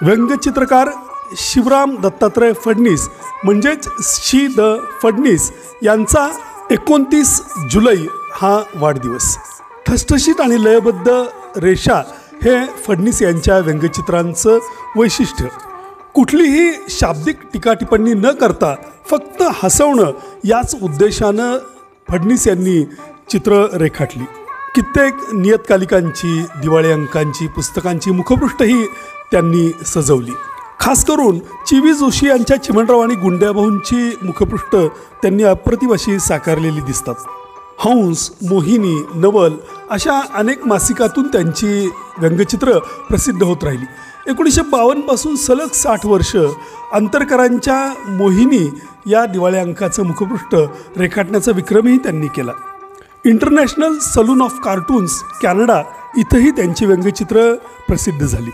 व्यंगचित्रकार शिवराम दत्तात्रय फडणीस म्हणजेच शी द फडणीस यांचा 29 जुलै हा वाढदिवस. ठसठशीत आणि लयबद्ध रेषा हे फडणीस यांच्या व्यंगचित्रांचं वैशिष्ट्य. कुठलीही शाब्दिक टीकाटिप्पणी न करता फक्त हसवणं याच उद्देशानं फडणीस यांनी चित्र रेखाटली. कित्येक नियतकालिकांची, दिवाळी अंकांची, पुस्तकांची मुखपृष्ठही त्यांनी सजवली. खास करून चिवी जोशी यांच्या चिमणराव आणि गुंड्याभाऊंची मुखपृष्ठ त्यांनी अप्रतिम अशी साकारलेली दिसतात. हंस, मोहिनी, नवल अशा अनेक मासिकातून त्यांची व्यंगचित्र प्रसिद्ध होत राहिली. 1952 पासून सलग 60 वर्ष अंतरकरांच्या मोहिनी या दिवाळी अंकाचं मुखपृष्ठ रेखाटण्याचा विक्रमही त्यांनी केला. International salon of cartoons Canada इथंही त्यांची व्यंगचित्र प्रसिद्ध झाली.